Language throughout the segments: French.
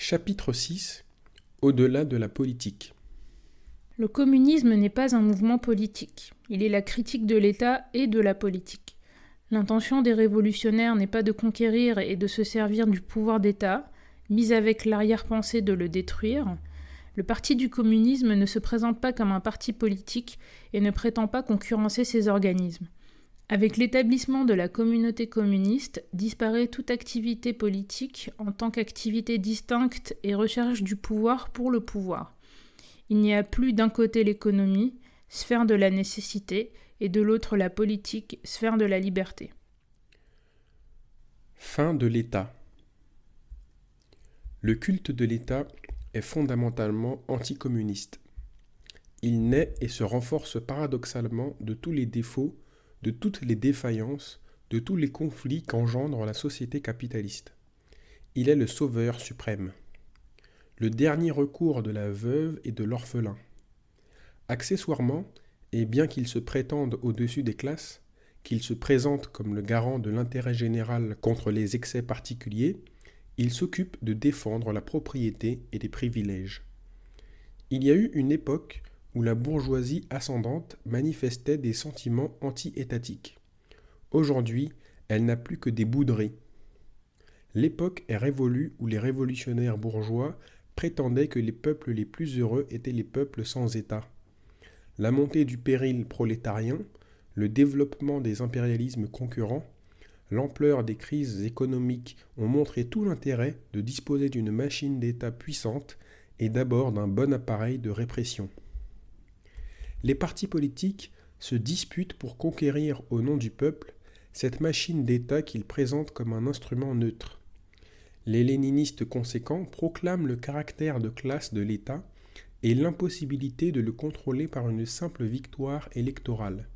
Chapitre 6. Au-delà de la politique. Le communisme n'est pas un mouvement politique. Il est la critique de l'État et de la politique. L'intention des révolutionnaires n'est pas de conquérir et de se servir du pouvoir d'État, mis avec l'arrière-pensée de le détruire. Le parti du communisme ne se présente pas comme un parti politique et ne prétend pas concurrencer ces organismes. Avec l'établissement de la communauté communiste, disparaît toute activité politique en tant qu'activité distincte et recherche du pouvoir pour le pouvoir. Il n'y a plus d'un côté l'économie, sphère de la nécessité, et de l'autre la politique, sphère de la liberté. Fin de l'État. Le culte de l'État est fondamentalement anticommuniste. Il naît et se renforce paradoxalement de tous les défauts, de toutes les défaillances, de tous les conflits qu'engendre la société capitaliste. Il est le sauveur suprême, le dernier recours de la veuve et de l'orphelin. Accessoirement, et bien qu'il se prétende au-dessus des classes, qu'il se présente comme le garant de l'intérêt général contre les excès particuliers, il s'occupe de défendre la propriété et les privilèges. Il y a eu une époque où la bourgeoisie ascendante manifestait des sentiments anti-étatiques. Aujourd'hui, elle n'a plus que des bouderies. L'époque est révolue où les révolutionnaires bourgeois prétendaient que les peuples les plus heureux étaient les peuples sans État. La montée du péril prolétarien, le développement des impérialismes concurrents, l'ampleur des crises économiques ont montré tout l'intérêt de disposer d'une machine d'État puissante et d'abord d'un bon appareil de répression. Les partis politiques se disputent pour conquérir au nom du peuple cette machine d'État qu'ils présentent comme un instrument neutre. Les léninistes conséquents proclament le caractère de classe de l'État et l'impossibilité de le contrôler par une simple victoire électorale.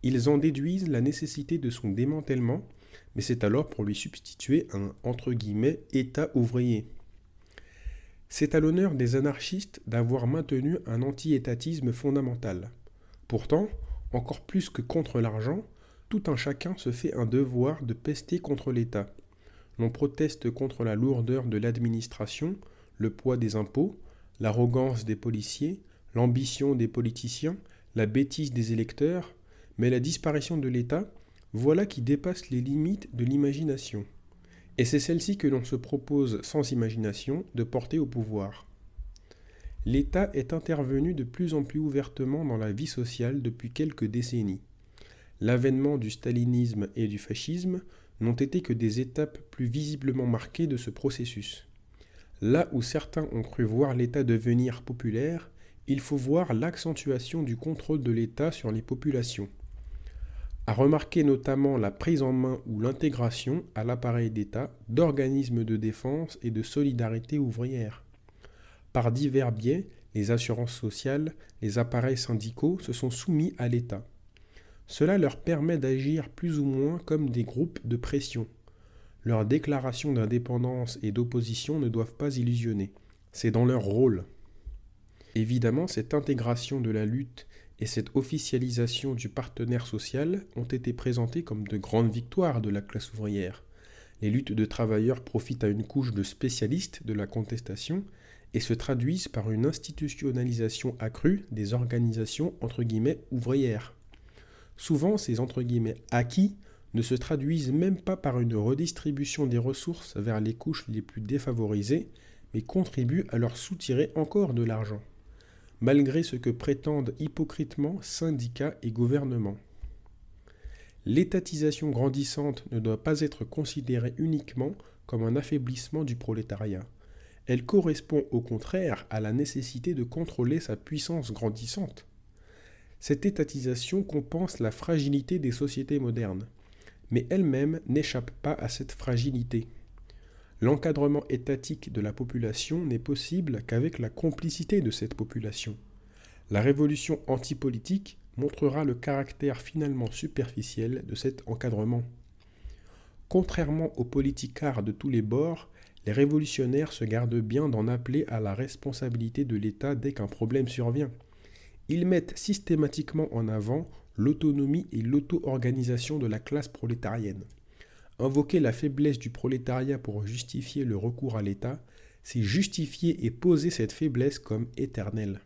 Ils en déduisent la nécessité de son démantèlement, mais c'est alors pour lui substituer un « État ouvrier ». C'est à l'honneur des anarchistes d'avoir maintenu un anti-étatisme fondamental. Pourtant, encore plus que contre l'argent, tout un chacun se fait un devoir de pester contre l'État. L'on proteste contre la lourdeur de l'administration, le poids des impôts, l'arrogance des policiers, l'ambition des politiciens, la bêtise des électeurs, mais la disparition de l'État, voilà qui dépasse les limites de l'imagination. Et c'est celle-ci que l'on se propose, sans imagination, de porter au pouvoir. L'État est intervenu de plus en plus ouvertement dans la vie sociale depuis quelques décennies. L'avènement du stalinisme et du fascisme n'ont été que des étapes plus visiblement marquées de ce processus. Là où certains ont cru voir l'État devenir populaire, il faut voir l'accentuation du contrôle de l'État sur les populations. À remarquer notamment la prise en main ou l'intégration à l'appareil d'État d'organismes de défense et de solidarité ouvrière. Par divers biais, les assurances sociales, les appareils syndicaux se sont soumis à l'État. Cela leur permet d'agir plus ou moins comme des groupes de pression. Leurs déclarations d'indépendance et d'opposition ne doivent pas illusionner. C'est dans leur rôle. Évidemment, cette intégration de la lutte et cette officialisation du partenaire social ont été présentées comme de grandes victoires de la classe ouvrière. Les luttes de travailleurs profitent à une couche de spécialistes de la contestation et se traduisent par une institutionnalisation accrue des organisations « ouvrières ». Souvent, ces « acquis » ne se traduisent même pas par une redistribution des ressources vers les couches les plus défavorisées, mais contribuent à leur soutirer encore de l'argent, malgré ce que prétendent hypocritement syndicats et gouvernements. L'étatisation grandissante ne doit pas être considérée uniquement comme un affaiblissement du prolétariat. Elle correspond au contraire à la nécessité de contrôler sa puissance grandissante. Cette étatisation compense la fragilité des sociétés modernes, mais elle-même n'échappe pas à cette fragilité. L'encadrement étatique de la population n'est possible qu'avec la complicité de cette population. La révolution antipolitique montrera le caractère finalement superficiel de cet encadrement. Contrairement aux politicards de tous les bords, les révolutionnaires se gardent bien d'en appeler à la responsabilité de l'État dès qu'un problème survient. Ils mettent systématiquement en avant l'autonomie et l'auto-organisation de la classe prolétarienne. Invoquer la faiblesse du prolétariat pour justifier le recours à l'État, c'est justifier et poser cette faiblesse comme éternelle.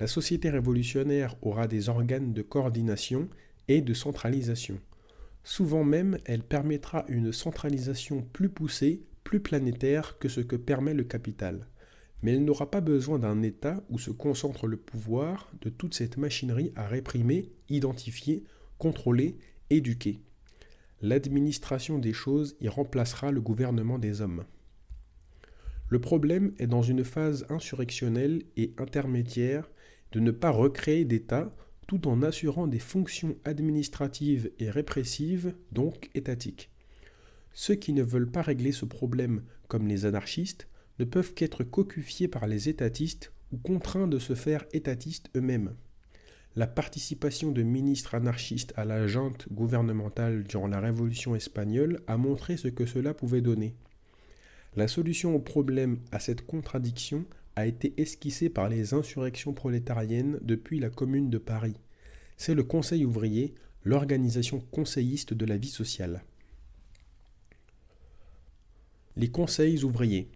La société révolutionnaire aura des organes de coordination et de centralisation. Souvent même, elle permettra une centralisation plus poussée, plus planétaire que ce que permet le capital. Mais elle n'aura pas besoin d'un État où se concentre le pouvoir de toute cette machinerie à réprimer, identifier, contrôler, éduquer. L'administration des choses y remplacera le gouvernement des hommes. Le problème est dans une phase insurrectionnelle et intermédiaire de ne pas recréer d'État tout en assurant des fonctions administratives et répressives, donc étatiques. Ceux qui ne veulent pas régler ce problème, comme les anarchistes, ne peuvent qu'être cocufiés par les étatistes ou contraints de se faire étatistes eux-mêmes. La participation de ministres anarchistes à la junte gouvernementale durant la Révolution espagnole a montré ce que cela pouvait donner. La solution au problème à cette contradiction a été esquissée par les insurrections prolétariennes depuis la Commune de Paris. C'est le Conseil ouvrier, l'organisation conseilliste de la vie sociale. Les conseils ouvriers.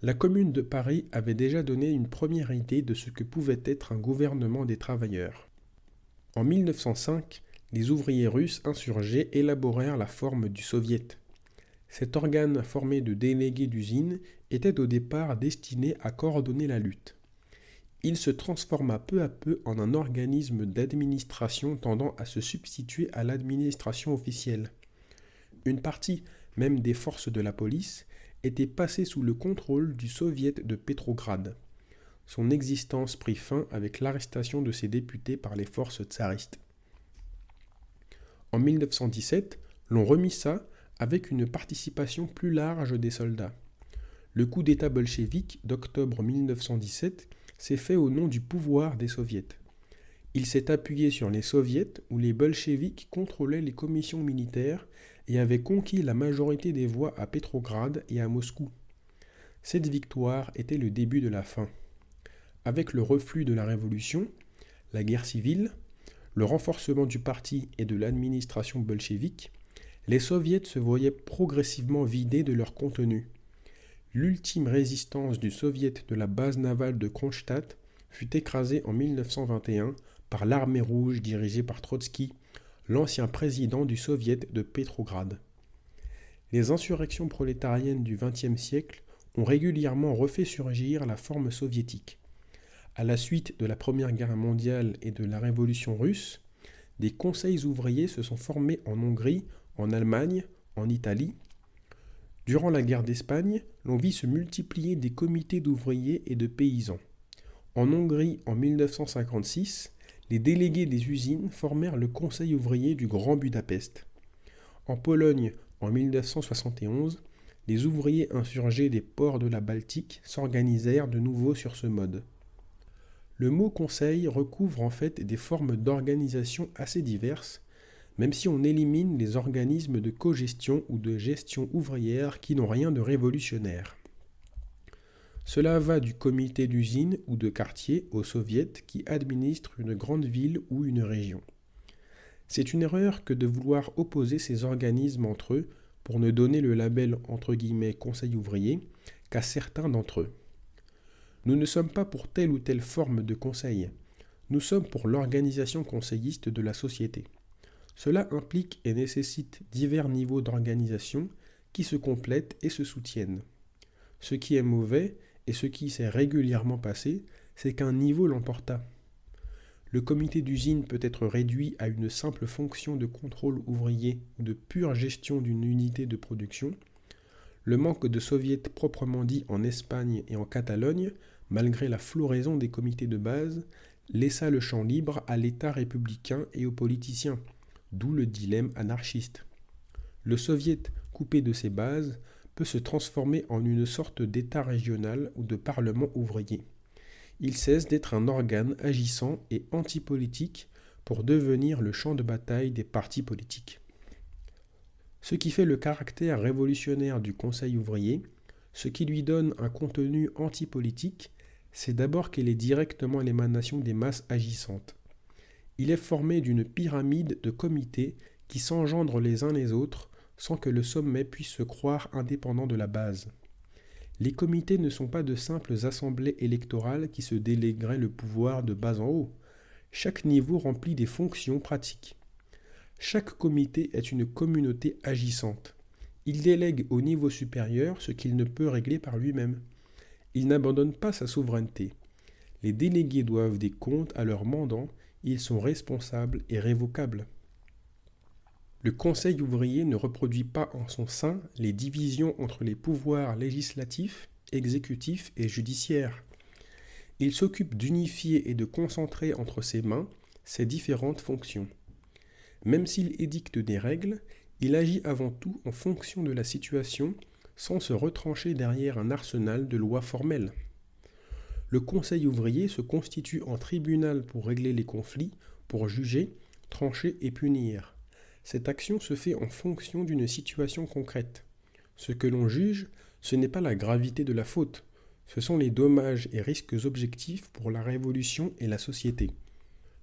La Commune de Paris avait déjà donné une première idée de ce que pouvait être un gouvernement des travailleurs. En 1905, les ouvriers russes insurgés élaborèrent la forme du soviet. Cet organe formé de délégués d'usines était au départ destiné à coordonner la lutte. Il se transforma peu à peu en un organisme d'administration tendant à se substituer à l'administration officielle. Une partie même des forces de la police était passée sous le contrôle du soviet de Pétrograd. Son existence prit fin avec l'arrestation de ses députés par les forces tsaristes. En 1917, l'on remit ça avec une participation plus large des soldats. Le coup d'État bolchevique d'octobre 1917 s'est fait au nom du pouvoir des soviets. Il s'est appuyé sur les soviets où les bolcheviks contrôlaient les commissions militaires et avaient conquis la majorité des voix à Pétrograd et à Moscou. Cette victoire était le début de la fin. Avec le reflux de la révolution, la guerre civile, le renforcement du parti et de l'administration bolchevique, les soviets se voyaient progressivement vidés de leur contenu. L'ultime résistance du soviet de la base navale de Kronstadt fut écrasée en 1921 par l'armée rouge dirigée par Trotsky, l'ancien président du soviet de Pétrograd. Les insurrections prolétariennes du XXe siècle ont régulièrement refait surgir la forme soviétique. À la suite de la Première Guerre mondiale et de la Révolution russe, des conseils ouvriers se sont formés en Hongrie, en Allemagne, en Italie. Durant la guerre d'Espagne, l'on vit se multiplier des comités d'ouvriers et de paysans. En Hongrie, en 1956, les délégués des usines formèrent le Conseil ouvrier du Grand Budapest. En Pologne, en 1971, les ouvriers insurgés des ports de la Baltique s'organisèrent de nouveau sur ce mode. Le mot conseil recouvre en fait des formes d'organisation assez diverses, même si on élimine les organismes de cogestion ou de gestion ouvrière qui n'ont rien de révolutionnaire. Cela va du comité d'usine ou de quartier au soviet qui administre une grande ville ou une région. C'est une erreur que de vouloir opposer ces organismes entre eux pour ne donner le label entre guillemets conseil ouvrier qu'à certains d'entre eux. Nous ne sommes pas pour telle ou telle forme de conseil, nous sommes pour l'organisation conseilliste de la société. Cela implique et nécessite divers niveaux d'organisation qui se complètent et se soutiennent. Ce qui est mauvais, et ce qui s'est régulièrement passé, c'est qu'un niveau l'emporta. Le comité d'usine peut être réduit à une simple fonction de contrôle ouvrier ou de pure gestion d'une unité de production. Le manque de soviets proprement dit en Espagne et en Catalogne, malgré la floraison des comités de base, laissa le champ libre à l'État républicain et aux politiciens, d'où le dilemme anarchiste. Le soviet, coupé de ses bases, peut se transformer en une sorte d'État régional ou de parlement ouvrier. Il cesse d'être un organe agissant et antipolitique pour devenir le champ de bataille des partis politiques. Ce qui fait le caractère révolutionnaire du Conseil ouvrier, ce qui lui donne un contenu antipolitique, c'est d'abord qu'il est directement l'émanation des masses agissantes. Il est formé d'une pyramide de comités qui s'engendrent les uns les autres sans que le sommet puisse se croire indépendant de la base. Les comités ne sont pas de simples assemblées électorales qui se délégueraient le pouvoir de bas en haut. Chaque niveau remplit des fonctions pratiques. Chaque comité est une communauté agissante. Il délègue au niveau supérieur ce qu'il ne peut régler par lui-même. Il n'abandonne pas sa souveraineté. Les délégués doivent des comptes à leurs mandants, ils sont responsables et révocables. Le Conseil ouvrier ne reproduit pas en son sein les divisions entre les pouvoirs législatifs, exécutifs et judiciaires. Il s'occupe d'unifier et de concentrer entre ses mains ces différentes fonctions. Même s'il édicte des règles, il agit avant tout en fonction de la situation sans se retrancher derrière un arsenal de lois formelles. Le Conseil ouvrier se constitue en tribunal pour régler les conflits, pour juger, trancher et punir. Cette action se fait en fonction d'une situation concrète. Ce que l'on juge, ce n'est pas la gravité de la faute, ce sont les dommages et risques objectifs pour la révolution et la société.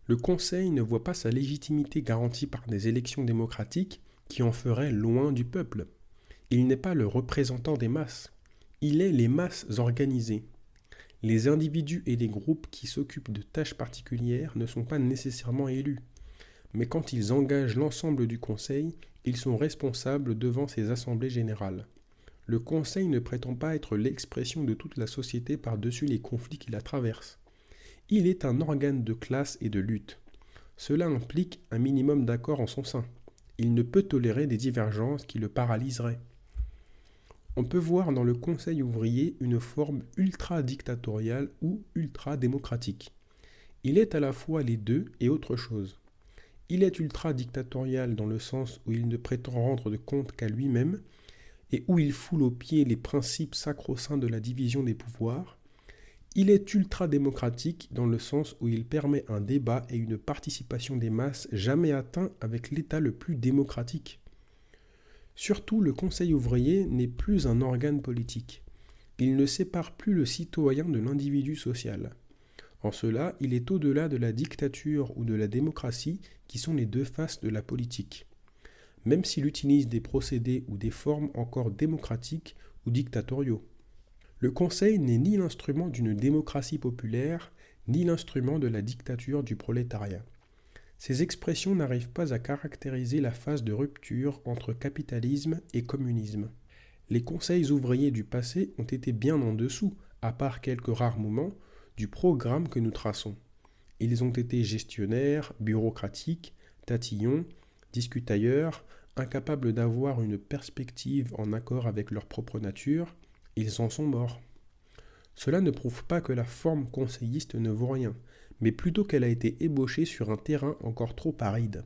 Le Conseil ne voit pas sa légitimité garantie par des élections démocratiques qui en feraient loin du peuple. Il n'est pas le représentant des masses, il est les masses organisées. Les individus et les groupes qui s'occupent de tâches particulières ne sont pas nécessairement élus. Mais quand ils engagent l'ensemble du Conseil, ils sont responsables devant ces assemblées générales. Le Conseil ne prétend pas être l'expression de toute la société par-dessus les conflits qui la traversent. Il est un organe de classe et de lutte. Cela implique un minimum d'accord en son sein. Il ne peut tolérer des divergences qui le paralyseraient. On peut voir dans le Conseil ouvrier une forme ultra-dictatoriale ou ultra-démocratique. Il est à la fois les deux et autre chose. Il est ultra-dictatorial dans le sens où il ne prétend rendre de compte qu'à lui-même et où il foule aux pieds les principes sacro-saints de la division des pouvoirs. Il est ultra-démocratique dans le sens où il permet un débat et une participation des masses jamais atteints avec l'État le plus démocratique. Surtout, le Conseil ouvrier n'est plus un organe politique. Il ne sépare plus le citoyen de l'individu social. En cela, il est au-delà de la dictature ou de la démocratie qui sont les deux faces de la politique. Même s'il utilise des procédés ou des formes encore démocratiques ou dictatoriaux. Le Conseil n'est ni l'instrument d'une démocratie populaire, ni l'instrument de la dictature du prolétariat. Ces expressions n'arrivent pas à caractériser la phase de rupture entre capitalisme et communisme. Les conseils ouvriers du passé ont été bien en dessous, à part quelques rares moments, du programme que nous traçons. Ils ont été gestionnaires, bureaucratiques, tatillons, discutailleurs, incapables d'avoir une perspective en accord avec leur propre nature. Ils en sont morts. Cela ne prouve pas que la forme conseilliste ne vaut rien, mais plutôt qu'elle a été ébauchée sur un terrain encore trop aride.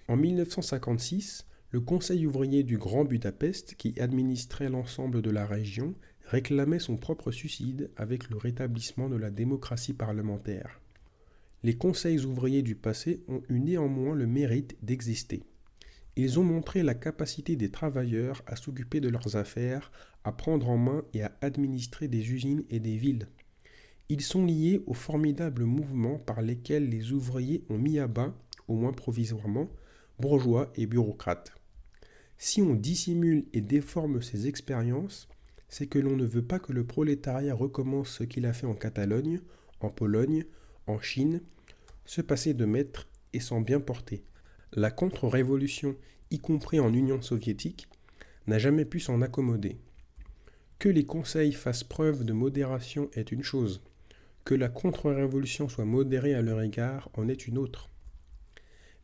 En 1956, le Conseil ouvrier du Grand Budapest, qui administrait l'ensemble de la région, réclamait son propre suicide avec le rétablissement de la démocratie parlementaire. Les conseils ouvriers du passé ont eu néanmoins le mérite d'exister. Ils ont montré la capacité des travailleurs à s'occuper de leurs affaires, à prendre en main et à administrer des usines et des villes. Ils sont liés aux formidables mouvements par lesquels les ouvriers ont mis à bas, au moins provisoirement, bourgeois et bureaucrates. Si on dissimule et déforme ces expériences, c'est que l'on ne veut pas que le prolétariat recommence ce qu'il a fait en Catalogne, en Pologne, en Chine, se passer de maître et s'en bien porter. La contre-révolution, y compris en Union soviétique, n'a jamais pu s'en accommoder. Que les conseils fassent preuve de modération est une chose, que la contre-révolution soit modérée à leur égard en est une autre.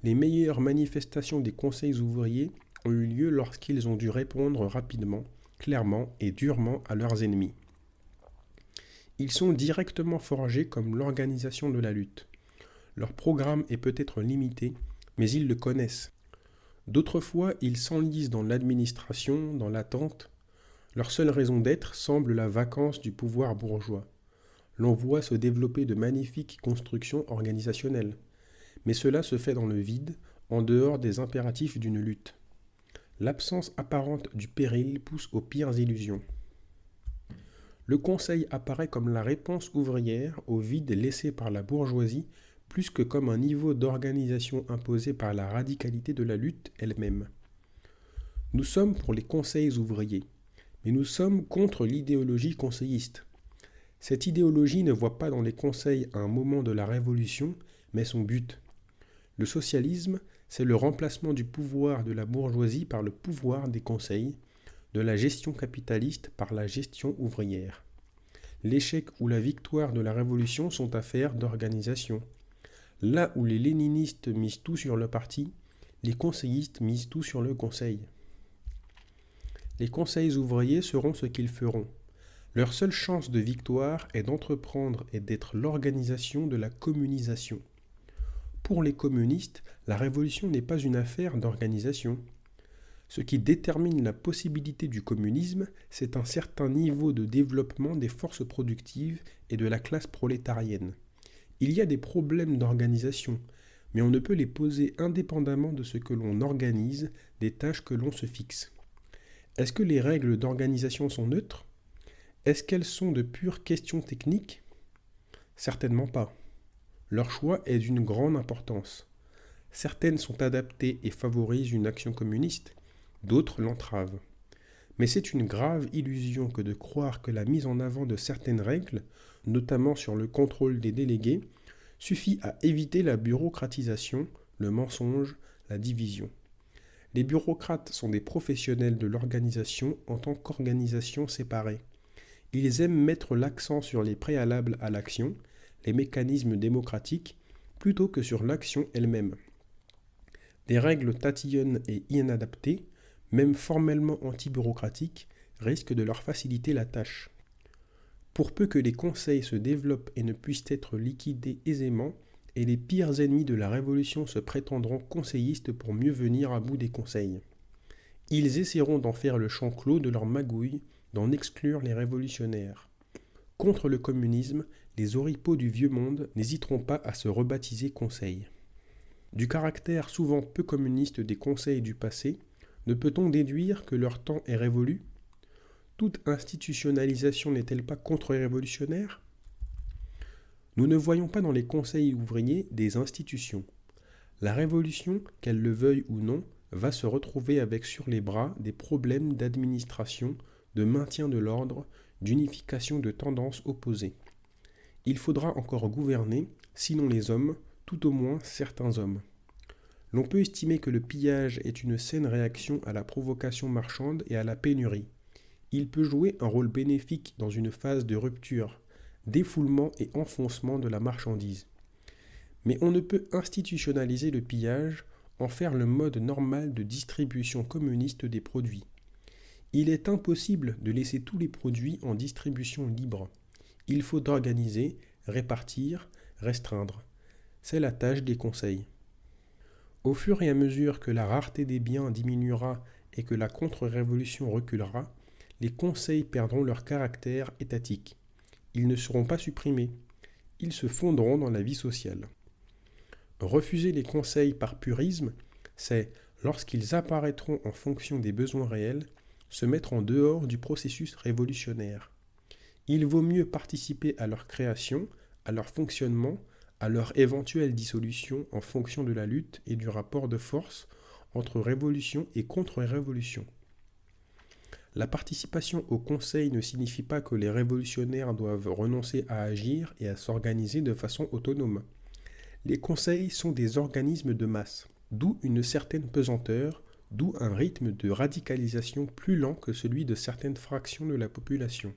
Les meilleures manifestations des conseils ouvriers ont eu lieu lorsqu'ils ont dû répondre rapidement, clairement et durement à leurs ennemis. Ils sont directement forgés comme l'organisation de la lutte. Leur programme est peut-être limité, mais ils le connaissent. D'autres fois, ils s'enlisent dans l'administration, dans l'attente. Leur seule raison d'être semble la vacance du pouvoir bourgeois. L'on voit se développer de magnifiques constructions organisationnelles. Mais cela se fait dans le vide, en dehors des impératifs d'une lutte. L'absence apparente du péril pousse aux pires illusions. Le conseil apparaît comme la réponse ouvrière au vide laissé par la bourgeoisie plus que comme un niveau d'organisation imposé par la radicalité de la lutte elle-même. Nous sommes pour les conseils ouvriers, Mais nous sommes contre l'idéologie conseilliste. Cette idéologie ne voit pas dans les conseils un moment de la révolution, mais son but. Le socialisme, c'est le remplacement du pouvoir de la bourgeoisie par le pouvoir des conseils, de la gestion capitaliste par la gestion ouvrière. L'échec ou la victoire de la révolution sont affaires d'organisation. Là où les léninistes misent tout sur le parti, les conseillistes misent tout sur le conseil. Les conseils ouvriers seront ce qu'ils feront. Leur seule chance de victoire est d'entreprendre et d'être l'organisation de la communisation. Pour les communistes, la révolution n'est pas une affaire d'organisation. Ce qui détermine la possibilité du communisme, c'est un certain niveau de développement des forces productives et de la classe prolétarienne. Il y a des problèmes d'organisation, mais on ne peut les poser indépendamment de ce que l'on organise, des tâches que l'on se fixe. Est-ce que les règles d'organisation sont neutres ? Est-ce qu'elles sont de pures questions techniques ? Certainement pas. Leur choix est d'une grande importance. Certaines sont adaptées et favorisent une action communiste, d'autres l'entravent. Mais c'est une grave illusion que de croire que la mise en avant de certaines règles, notamment sur le contrôle des délégués, suffit à éviter la bureaucratisation, le mensonge, la division. Les bureaucrates sont des professionnels de l'organisation en tant qu'organisation séparée. Ils aiment mettre l'accent sur les préalables à l'action, les mécanismes démocratiques, plutôt que sur l'action elle-même. Des règles tatillonnes et inadaptées, même formellement anti-bureaucratiques, risquent de leur faciliter la tâche. Pour peu que les conseils se développent et ne puissent être liquidés aisément, et les pires ennemis de la révolution se prétendront conseillistes pour mieux venir à bout des conseils. Ils essaieront d'en faire le champ clos de leur magouille, d'en exclure les révolutionnaires. Contre le communisme, les oripeaux du vieux monde n'hésiteront pas à se rebaptiser conseils. Du caractère souvent peu communiste des conseils du passé, ne peut-on déduire que leur temps est révolu ? Toute institutionnalisation n'est-elle pas contre-révolutionnaire ? Nous ne voyons pas dans les conseils ouvriers des institutions. La révolution, qu'elle le veuille ou non, va se retrouver avec sur les bras des problèmes d'administration, de maintien de l'ordre, d'unification de tendances opposées. Il faudra encore gouverner, sinon les hommes, tout au moins certains hommes. L'on peut estimer que le pillage est une saine réaction à la provocation marchande et à la pénurie. Il peut jouer un rôle bénéfique dans une phase de rupture, défoulement et enfoncement de la marchandise. Mais on ne peut institutionnaliser le pillage, en faire le mode normal de distribution communiste des produits. Il est impossible de laisser tous les produits en distribution libre. Il faut organiser, répartir, restreindre. C'est la tâche des conseils. Au fur et à mesure que la rareté des biens diminuera et que la contre-révolution reculera, les conseils perdront leur caractère étatique. Ils ne seront pas supprimés. Ils se fondront dans la vie sociale. Refuser les conseils par purisme, c'est, lorsqu'ils apparaîtront en fonction des besoins réels, se mettre en dehors du processus révolutionnaire. Il vaut mieux participer à leur création, à leur fonctionnement, à leur éventuelle dissolution en fonction de la lutte et du rapport de force entre révolution et contre-révolution. La participation au conseil ne signifie pas que les révolutionnaires doivent renoncer à agir et à s'organiser de façon autonome. Les conseils sont des organismes de masse, d'où une certaine pesanteur, d'où un rythme de radicalisation plus lent que celui de certaines fractions de la population.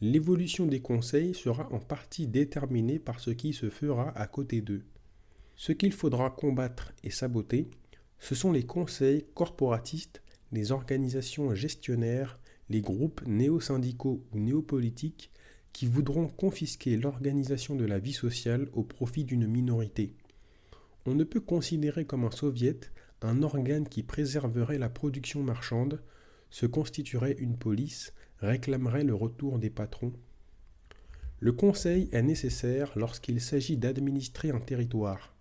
L'évolution des conseils sera en partie déterminée par ce qui se fera à côté d'eux. Ce qu'il faudra combattre et saboter, ce sont les conseils corporatistes, les organisations gestionnaires, les groupes néo-syndicaux ou néopolitiques qui voudront confisquer l'organisation de la vie sociale au profit d'une minorité. On ne peut considérer comme un soviet un organe qui préserverait la production marchande, se constituerait une police, réclamerait le retour des patrons. Le conseil est nécessaire lorsqu'il s'agit d'administrer un territoire.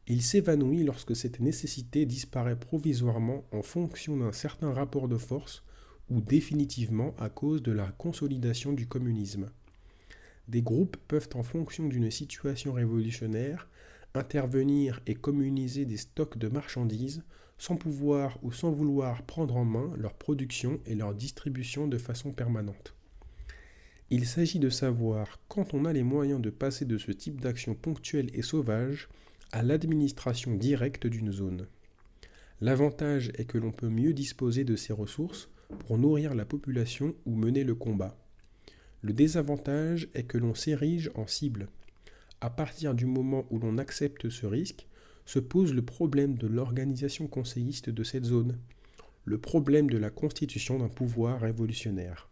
Il s'évanouit lorsque cette nécessité disparaît provisoirement en fonction d'un certain rapport de force ou définitivement à cause de la consolidation du communisme. Des groupes peuvent, en fonction d'une situation révolutionnaire, intervenir et communiser des stocks de marchandises, sans pouvoir ou sans vouloir prendre en main leur production et leur distribution de façon permanente. Il s'agit de savoir quand on a les moyens de passer de ce type d'action ponctuelle et sauvage à l'administration directe d'une zone. L'avantage est que l'on peut mieux disposer de ces ressources pour nourrir la population ou mener le combat. Le désavantage est que l'on s'érige en cible. À partir du moment où l'on accepte ce risque, se pose le problème de l'organisation conseilliste de cette zone, le problème de la constitution d'un pouvoir révolutionnaire.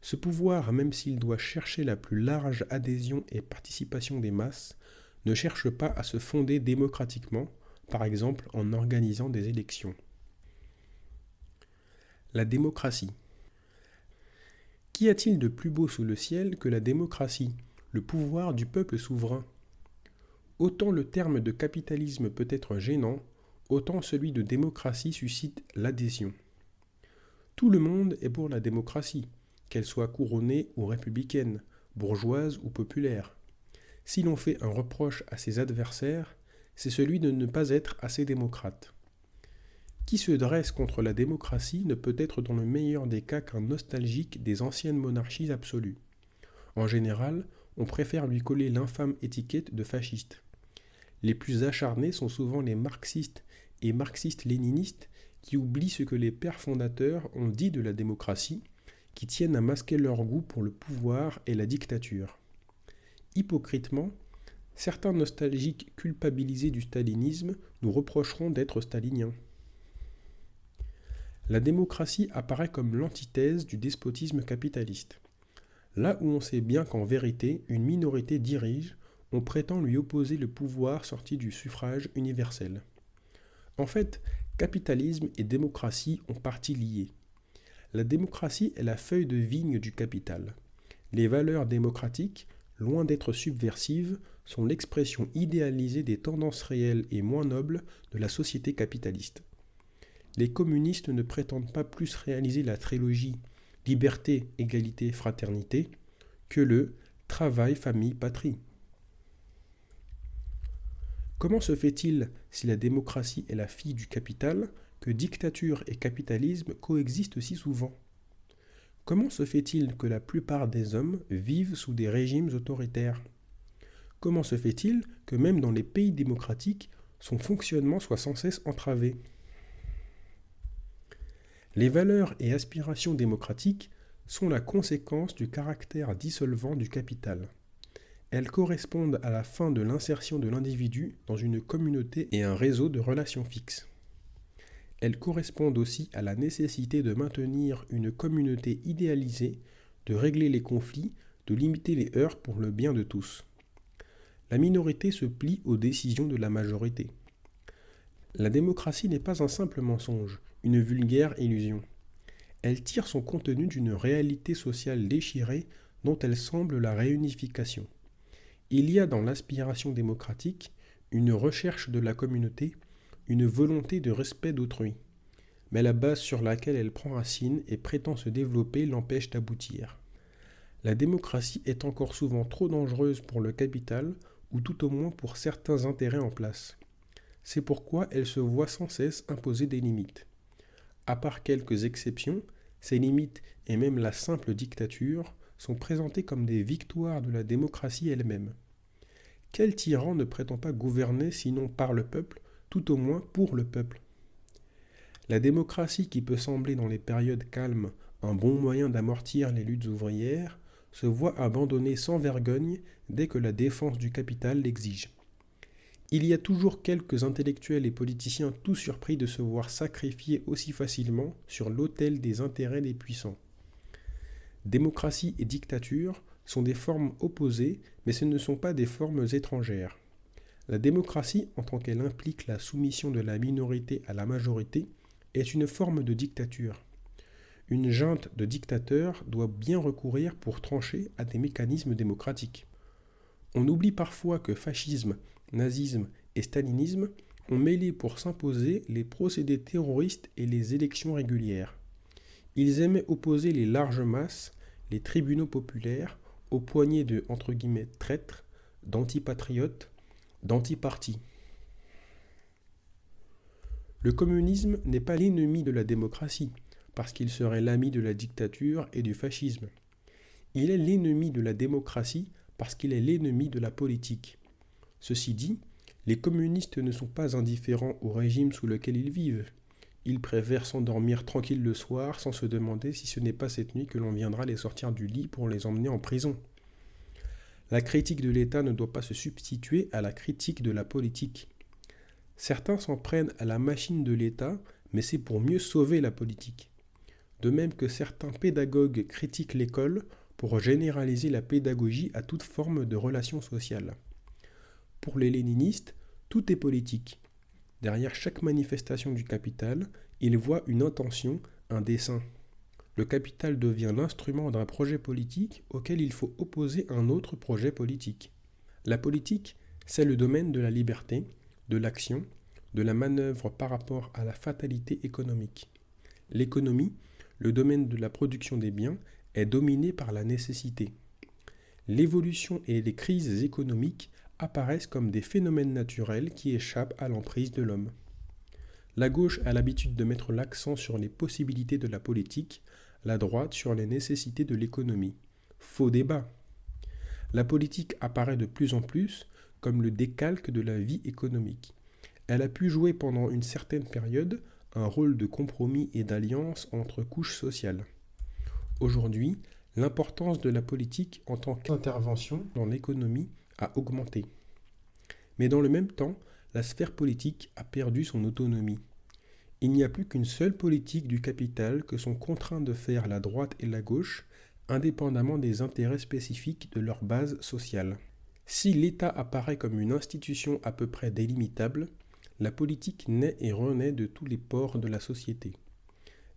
Ce pouvoir, même s'il doit chercher la plus large adhésion et participation des masses, ne cherche pas à se fonder démocratiquement, par exemple en organisant des élections. La démocratie. Qu'y a-t-il de plus beau sous le ciel que la démocratie, le pouvoir du peuple souverain ? Autant le terme de capitalisme peut être gênant, autant celui de démocratie suscite l'adhésion. Tout le monde est pour la démocratie, qu'elle soit couronnée ou républicaine, bourgeoise ou populaire. Si l'on fait un reproche à ses adversaires, c'est celui de ne pas être assez démocrate. Qui se dresse contre la démocratie ne peut être dans le meilleur des cas qu'un nostalgique des anciennes monarchies absolues. En général, on préfère lui coller l'infâme étiquette de fasciste. Les plus acharnés sont souvent les marxistes et marxistes-léninistes qui oublient ce que les pères fondateurs ont dit de la démocratie, qui tiennent à masquer leur goût pour le pouvoir et la dictature. Hypocritement, certains nostalgiques culpabilisés du stalinisme nous reprocheront d'être staliniens. La démocratie apparaît comme l'antithèse du despotisme capitaliste. Là où on sait bien qu'en vérité, une minorité dirige, on prétend lui opposer le pouvoir sorti du suffrage universel. En fait, capitalisme et démocratie ont partie liée. La démocratie est la feuille de vigne du capital. Les valeurs démocratiques, loin d'être subversives, sont l'expression idéalisée des tendances réelles et moins nobles de la société capitaliste. Les communistes ne prétendent pas plus réaliser la trilogie liberté, égalité, fraternité que le travail, famille, patrie. Comment se fait-il, si la démocratie est la fille du capital, que dictature et capitalisme coexistent si souvent ? Comment se fait-il que la plupart des hommes vivent sous des régimes autoritaires ? Comment se fait-il que même dans les pays démocratiques, son fonctionnement soit sans cesse entravé ? Les valeurs et aspirations démocratiques sont la conséquence du caractère dissolvant du capital. Elles correspondent à la fin de l'insertion de l'individu dans une communauté et un réseau de relations fixes. Elles correspondent aussi à la nécessité de maintenir une communauté idéalisée, de régler les conflits, de limiter les heurts pour le bien de tous. La minorité se plie aux décisions de la majorité. La démocratie n'est pas un simple mensonge, une vulgaire illusion. Elle tire son contenu d'une réalité sociale déchirée dont elle semble la réunification. Il y a dans l'aspiration démocratique une recherche de la communauté, une volonté de respect d'autrui. Mais la base sur laquelle elle prend racine et prétend se développer l'empêche d'aboutir. La démocratie est encore souvent trop dangereuse pour le capital, ou tout au moins pour certains intérêts en place. C'est pourquoi elle se voit sans cesse imposer des limites. À part quelques exceptions, ces limites et même la simple dictature sont présentées comme des victoires de la démocratie elle-même. Quel tyran ne prétend pas gouverner sinon par le peuple, tout au moins pour le peuple ? La démocratie qui peut sembler dans les périodes calmes un bon moyen d'amortir les luttes ouvrières se voit abandonnée sans vergogne dès que la défense du capital l'exige. Il y a toujours quelques intellectuels et politiciens tout surpris de se voir sacrifiés aussi facilement sur l'autel des intérêts des puissants. Démocratie et dictature sont des formes opposées, mais ce ne sont pas des formes étrangères. La démocratie, en tant qu'elle implique la soumission de la minorité à la majorité, est une forme de dictature. Une junte de dictateurs doit bien recourir pour trancher à des mécanismes démocratiques. On oublie parfois que fascisme, nazisme et stalinisme ont mêlé pour s'imposer les procédés terroristes et les élections régulières. Ils aimaient opposer les larges masses, les tribunaux populaires, aux poignées de « traîtres », d'antipatriotes, d'antipartis. Le communisme n'est pas l'ennemi de la démocratie, parce qu'il serait l'ami de la dictature et du fascisme. Il est l'ennemi de la démocratie parce qu'il est l'ennemi de la politique. Ceci dit, les communistes ne sont pas indifférents au régime sous lequel ils vivent. Ils préfèrent s'endormir tranquilles le soir sans se demander si ce n'est pas cette nuit que l'on viendra les sortir du lit pour les emmener en prison. La critique de l'État ne doit pas se substituer à la critique de la politique. Certains s'en prennent à la machine de l'État, mais c'est pour mieux sauver la politique. De même que certains pédagogues critiquent l'école pour généraliser la pédagogie à toute forme de relation sociale. Pour les léninistes, tout est politique. Derrière chaque manifestation du capital, ils voient une intention, un dessein. Le capital devient l'instrument d'un projet politique auquel il faut opposer un autre projet politique. La politique, c'est le domaine de la liberté, de l'action, de la manœuvre par rapport à la fatalité économique. L'économie, le domaine de la production des biens, est dominé par la nécessité. L'évolution et les crises économiques apparaissent comme des phénomènes naturels qui échappent à l'emprise de l'homme. La gauche a l'habitude de mettre l'accent sur les possibilités de la politique, la droite sur les nécessités de l'économie. Faux débat. La politique apparaît de plus en plus comme le décalque de la vie économique. Elle a pu jouer pendant une certaine période un rôle de compromis et d'alliance entre couches sociales. Aujourd'hui, l'importance de la politique en tant qu'intervention dans l'économie a augmenté. Mais dans le même temps, la sphère politique a perdu son autonomie. Il n'y a plus qu'une seule politique du capital que sont contraints de faire la droite et la gauche, indépendamment des intérêts spécifiques de leur base sociale. Si l'État apparaît comme une institution à peu près délimitable, la politique naît et renaît de tous les pores de la société.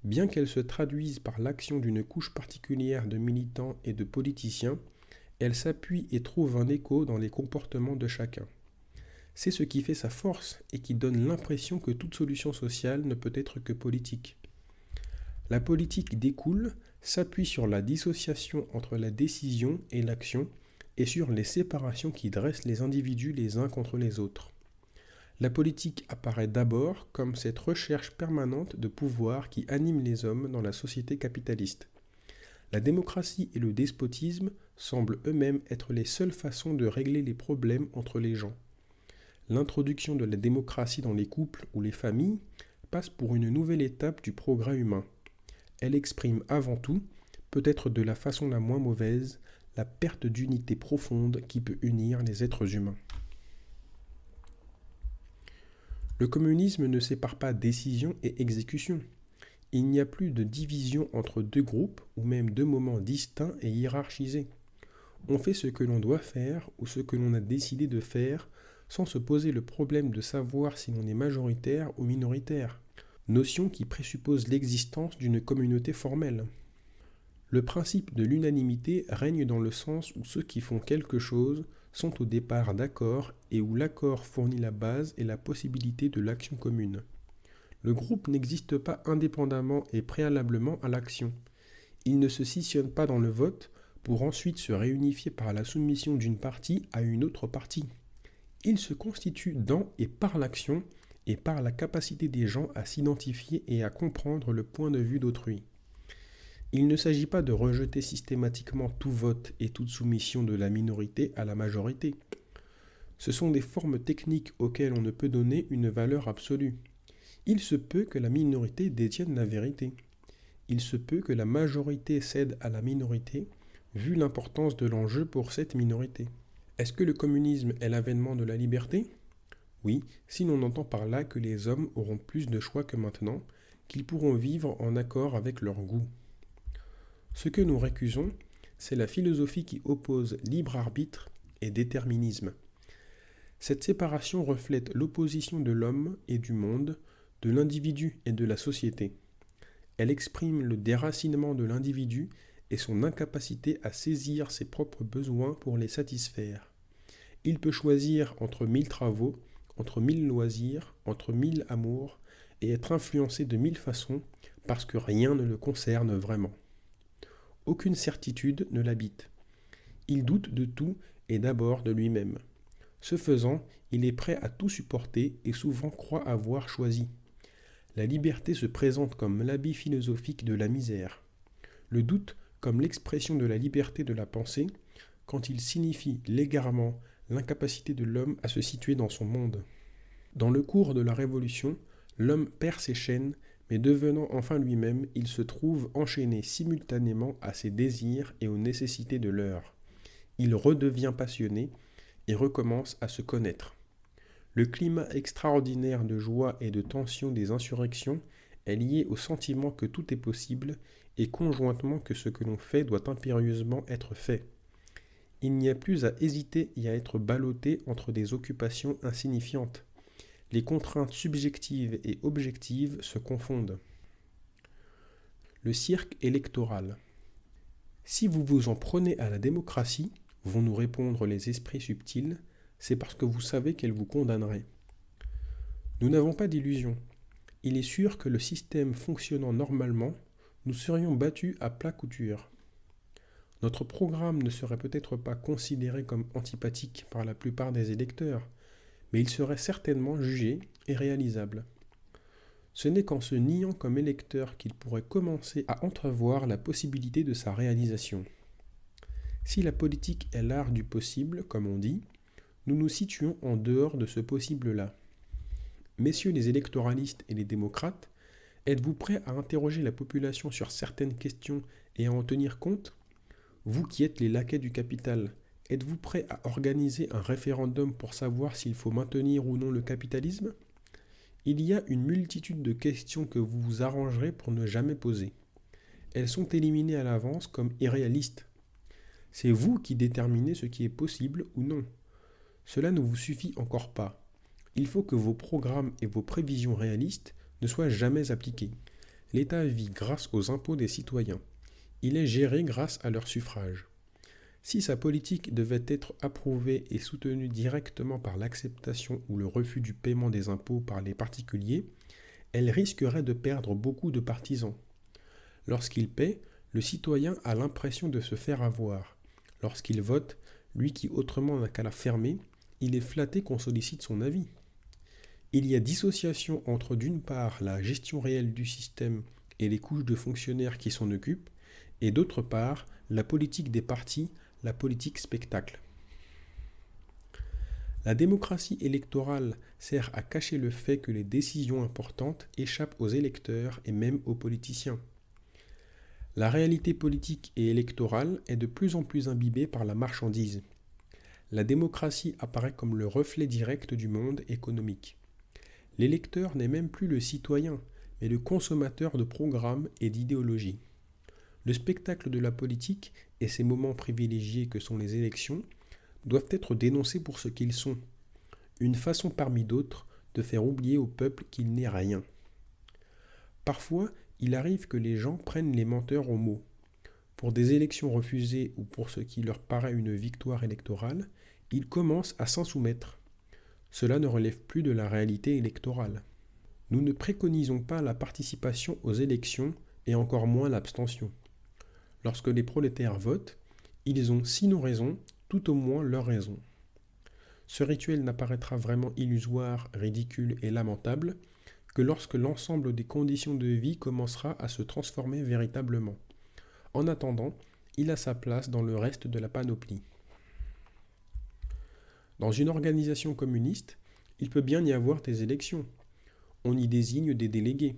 Bien qu'elle se traduise par l'action d'une couche particulière de militants et de politiciens, elle s'appuie et trouve un écho dans les comportements de chacun. C'est ce qui fait sa force et qui donne l'impression que toute solution sociale ne peut être que politique. La politique découle, s'appuie sur la dissociation entre la décision et l'action et sur les séparations qui dressent les individus les uns contre les autres. La politique apparaît d'abord comme cette recherche permanente de pouvoir qui anime les hommes dans la société capitaliste. La démocratie et le despotisme semblent eux-mêmes être les seules façons de régler les problèmes entre les gens. L'introduction de la démocratie dans les couples ou les familles passe pour une nouvelle étape du progrès humain. Elle exprime avant tout, peut-être de la façon la moins mauvaise, la perte d'unité profonde qui peut unir les êtres humains. Le communisme ne sépare pas décision et exécution. Il n'y a plus de division entre deux groupes ou même deux moments distincts et hiérarchisés. On fait ce que l'on doit faire ou ce que l'on a décidé de faire sans se poser le problème de savoir si l'on est majoritaire ou minoritaire, notion qui présuppose l'existence d'une communauté formelle. Le principe de l'unanimité règne dans le sens où ceux qui font quelque chose sont au départ d'accord et où l'accord fournit la base et la possibilité de l'action commune. Le groupe n'existe pas indépendamment et préalablement à l'action. Il ne se scissionne pas dans le vote pour ensuite se réunifier par la soumission d'une partie à une autre partie. Il se constitue dans et par l'action et par la capacité des gens à s'identifier et à comprendre le point de vue d'autrui. Il ne s'agit pas de rejeter systématiquement tout vote et toute soumission de la minorité à la majorité. Ce sont des formes techniques auxquelles on ne peut donner une valeur absolue. Il se peut que la minorité détienne la vérité. Il se peut que la majorité cède à la minorité, vu l'importance de l'enjeu pour cette minorité. Est-ce que le communisme est l'avènement de la liberté ? Oui, si l'on entend par là que les hommes auront plus de choix que maintenant, qu'ils pourront vivre en accord avec leurs goûts. Ce que nous récusons, c'est la philosophie qui oppose libre arbitre et déterminisme. Cette séparation reflète l'opposition de l'homme et du monde, de l'individu et de la société. Elle exprime le déracinement de l'individu et son incapacité à saisir ses propres besoins pour les satisfaire. Il peut choisir entre 1000 travaux, entre 1000 loisirs, entre 1000 amours, et être influencé de 1000 façons parce que rien ne le concerne vraiment. Aucune certitude ne l'habite. Il doute de tout et d'abord de lui-même. Ce faisant, il est prêt à tout supporter et souvent croit avoir choisi. La liberté se présente comme l'habit philosophique de la misère. Le doute comme l'expression de la liberté de la pensée, quand il signifie l'égarement, l'incapacité de l'homme à se situer dans son monde. Dans le cours de la Révolution, l'homme perd ses chaînes, mais devenant enfin lui-même, il se trouve enchaîné simultanément à ses désirs et aux nécessités de l'heure. Il redevient passionné et recommence à se connaître. Le climat extraordinaire de joie et de tension des insurrections est lié au sentiment que tout est possible et conjointement que ce que l'on fait doit impérieusement être fait. Il n'y a plus à hésiter et à être ballotté entre des occupations insignifiantes. Les contraintes subjectives et objectives se confondent. Le cirque électoral. Si vous vous en prenez à la démocratie, vont nous répondre les esprits subtils, c'est parce que vous savez qu'elle vous condamnerait. Nous n'avons pas d'illusion. Il est sûr que le système fonctionnant normalement, nous serions battus à plat couture. Notre programme ne serait peut-être pas considéré comme antipathique par la plupart des électeurs, mais il serait certainement jugé et réalisable. Ce n'est qu'en se niant comme électeur qu'il pourrait commencer à entrevoir la possibilité de sa réalisation. Si la politique est l'art du possible, comme on dit, nous nous situons en dehors de ce possible-là. Messieurs les électoralistes et les démocrates, êtes-vous prêts à interroger la population sur certaines questions et à en tenir compte ? Vous qui êtes les laquais du capital, êtes-vous prêts à organiser un référendum pour savoir s'il faut maintenir ou non le capitalisme ? Il y a une multitude de questions que vous vous arrangerez pour ne jamais poser. Elles sont éliminées à l'avance comme irréalistes. C'est vous qui déterminez ce qui est possible ou non. Cela ne vous suffit encore pas. Il faut que vos programmes et vos prévisions réalistes ne soient jamais appliqués. L'État vit grâce aux impôts des citoyens. Il est géré grâce à leur suffrage. Si sa politique devait être approuvée et soutenue directement par l'acceptation ou le refus du paiement des impôts par les particuliers, elle risquerait de perdre beaucoup de partisans. Lorsqu'il paie, le citoyen a l'impression de se faire avoir. Lorsqu'il vote, lui qui autrement n'a qu'à la fermer, il est flatté qu'on sollicite son avis. Il y a dissociation entre d'une part la gestion réelle du système et les couches de fonctionnaires qui s'en occupent, et d'autre part la politique des partis, la politique spectacle. La démocratie électorale sert à cacher le fait que les décisions importantes échappent aux électeurs et même aux politiciens. La réalité politique et électorale est de plus en plus imbibée par la marchandise. La démocratie apparaît comme le reflet direct du monde économique. L'électeur n'est même plus le citoyen, mais le consommateur de programmes et d'idéologies. Le spectacle de la politique et ses moments privilégiés que sont les élections doivent être dénoncés pour ce qu'ils sont, une façon parmi d'autres de faire oublier au peuple qu'il n'est rien. Parfois, il arrive que les gens prennent les menteurs au mot. Pour des élections refusées ou pour ce qui leur paraît une victoire électorale, ils commencent à s'en soumettre. Cela ne relève plus de la réalité électorale. Nous ne préconisons pas la participation aux élections et encore moins l'abstention. Lorsque les prolétaires votent, ils ont sinon raison, tout au moins leur raison. Ce rituel n'apparaîtra vraiment illusoire, ridicule et lamentable que lorsque l'ensemble des conditions de vie commencera à se transformer véritablement. En attendant, il a sa place dans le reste de la panoplie. Dans une organisation communiste, il peut bien y avoir des élections. On y désigne des délégués.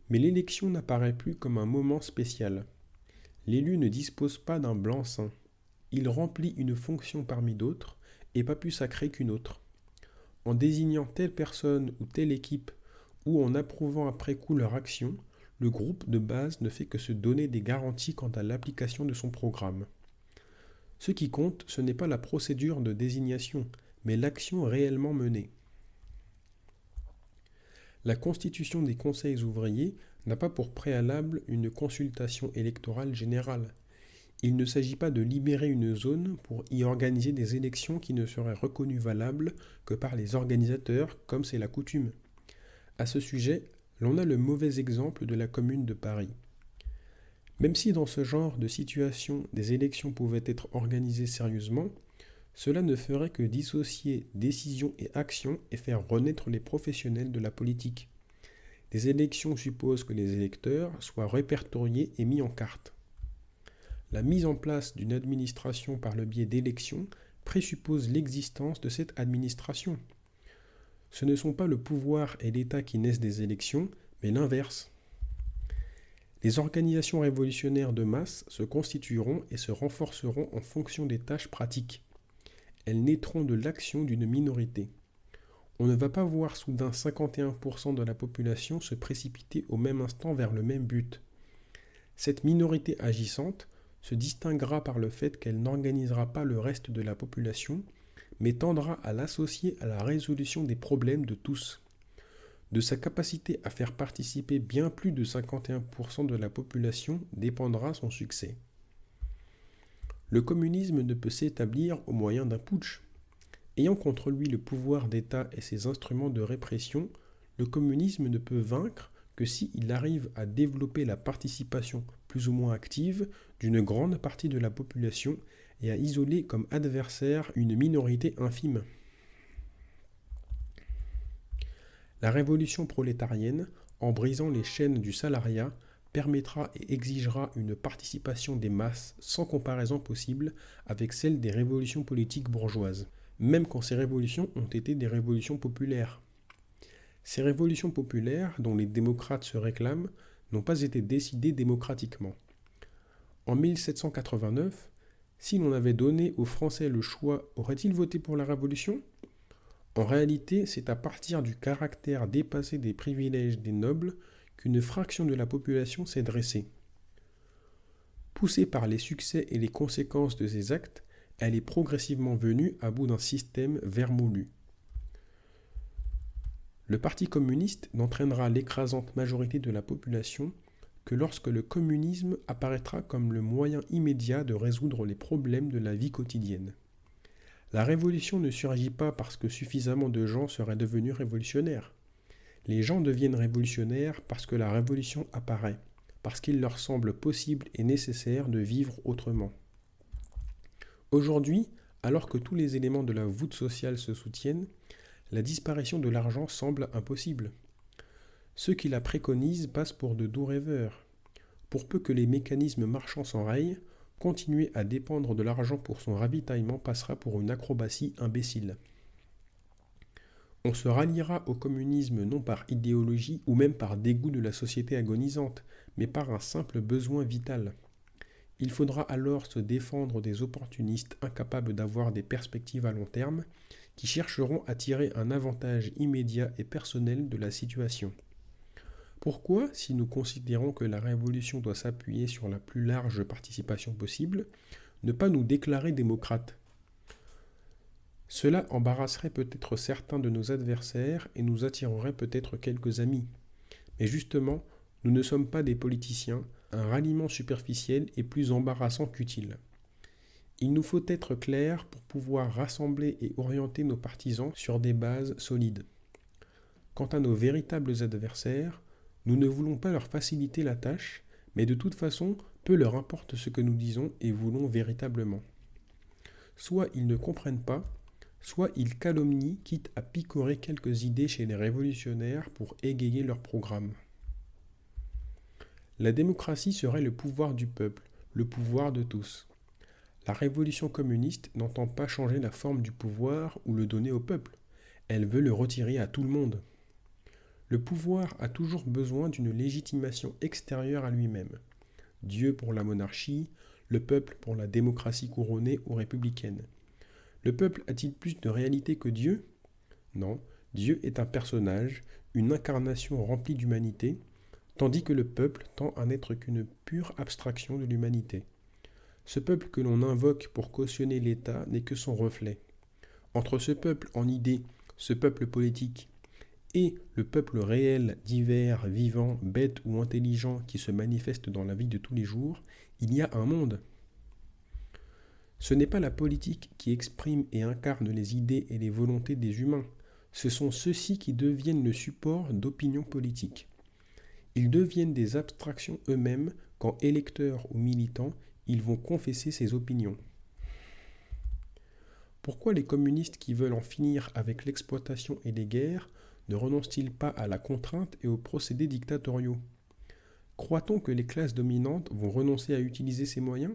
Mais l'élection n'apparaît plus comme un moment spécial. L'élu ne dispose pas d'un blanc-seing. Il remplit une fonction parmi d'autres et pas plus sacrée qu'une autre. En désignant telle personne ou telle équipe ou en approuvant après coup leur action, le groupe de base ne fait que se donner des garanties quant à l'application de son programme. Ce qui compte, ce n'est pas la procédure de désignation, mais l'action réellement menée. La constitution des conseils ouvriers n'a pas pour préalable une consultation électorale générale. Il ne s'agit pas de libérer une zone pour y organiser des élections qui ne seraient reconnues valables que par les organisateurs, comme c'est la coutume. À ce sujet, l'on a le mauvais exemple de la Commune de Paris. Même si dans ce genre de situation des élections pouvaient être organisées sérieusement, cela ne ferait que dissocier décision et action et faire renaître les professionnels de la politique. Des élections supposent que les électeurs soient répertoriés et mis en carte. La mise en place d'une administration par le biais d'élections présuppose l'existence de cette administration. Ce ne sont pas le pouvoir et l'État qui naissent des élections, mais l'inverse. Les organisations révolutionnaires de masse se constitueront et se renforceront en fonction des tâches pratiques. Elles naîtront de l'action d'une minorité. On ne va pas voir soudain 51% de la population se précipiter au même instant vers le même but. Cette minorité agissante se distinguera par le fait qu'elle n'organisera pas le reste de la population, mais tendra à l'associer à la résolution des problèmes de tous. De sa capacité à faire participer bien plus de 51% de la population dépendra son succès. Le communisme ne peut s'établir au moyen d'un putsch. Ayant contre lui le pouvoir d'État et ses instruments de répression, le communisme ne peut vaincre que s'il arrive à développer la participation plus ou moins active d'une grande partie de la population et à isoler comme adversaire une minorité infime. La révolution prolétarienne, en brisant les chaînes du salariat, permettra et exigera une participation des masses sans comparaison possible avec celle des révolutions politiques bourgeoises, même quand ces révolutions ont été des révolutions populaires. Ces révolutions populaires, dont les démocrates se réclament, n'ont pas été décidées démocratiquement. En 1789, si l'on avait donné aux Français le choix, auraient-ils voté pour la Révolution ? En réalité, c'est à partir du caractère dépassé des privilèges des nobles qu'une fraction de la population s'est dressée. Poussée par les succès et les conséquences de ces actes, elle est progressivement venue à bout d'un système vermoulu. Le Parti communiste n'entraînera l'écrasante majorité de la population que lorsque le communisme apparaîtra comme le moyen immédiat de résoudre les problèmes de la vie quotidienne. La révolution ne surgit pas parce que suffisamment de gens seraient devenus révolutionnaires. Les gens deviennent révolutionnaires parce que la révolution apparaît, parce qu'il leur semble possible et nécessaire de vivre autrement. Aujourd'hui, alors que tous les éléments de la voûte sociale se soutiennent, la disparition de l'argent semble impossible. Ceux qui la préconisent passent pour de doux rêveurs. Pour peu que les mécanismes marchands s'enrayent, continuer à dépendre de l'argent pour son ravitaillement passera pour une acrobatie imbécile. On se ralliera au communisme non par idéologie ou même par dégoût de la société agonisante, mais par un simple besoin vital. Il faudra alors se défendre des opportunistes incapables d'avoir des perspectives à long terme, qui chercheront à tirer un avantage immédiat et personnel de la situation. Pourquoi, si nous considérons que la révolution doit s'appuyer sur la plus large participation possible, ne pas nous déclarer démocrates ? Cela embarrasserait peut-être certains de nos adversaires et nous attirerait peut-être quelques amis. Mais justement, nous ne sommes pas des politiciens, un ralliement superficiel est plus embarrassant qu'utile. Il nous faut être clairs pour pouvoir rassembler et orienter nos partisans sur des bases solides. Quant à nos véritables adversaires, nous ne voulons pas leur faciliter la tâche, mais de toute façon, peu leur importe ce que nous disons et voulons véritablement. Soit ils ne comprennent pas, soit ils calomnient, quitte à picorer quelques idées chez les révolutionnaires pour égayer leur programme. La démocratie serait le pouvoir du peuple, le pouvoir de tous. La révolution communiste n'entend pas changer la forme du pouvoir ou le donner au peuple. Elle veut le retirer à tout le monde. Le pouvoir a toujours besoin d'une légitimation extérieure à lui-même. Dieu pour la monarchie, le peuple pour la démocratie couronnée ou républicaine. Le peuple a-t-il plus de réalité que Dieu ? Non, Dieu est un personnage, une incarnation remplie d'humanité, tandis que le peuple tend à n'être qu'une pure abstraction de l'humanité. Ce peuple que l'on invoque pour cautionner l'État n'est que son reflet. Entre ce peuple en idée, ce peuple politique, et le peuple réel, divers, vivant, bête ou intelligent qui se manifeste dans la vie de tous les jours, il y a un monde. Ce n'est pas la politique qui exprime et incarne les idées et les volontés des humains, ce sont ceux-ci qui deviennent le support d'opinions politiques. Ils deviennent des abstractions eux-mêmes quand électeurs ou militants, ils vont confesser ces opinions. Pourquoi les communistes qui veulent en finir avec l'exploitation et les guerres ne renoncent-ils pas à la contrainte et aux procédés dictatoriaux? Croit-on que les classes dominantes vont renoncer à utiliser ces moyens?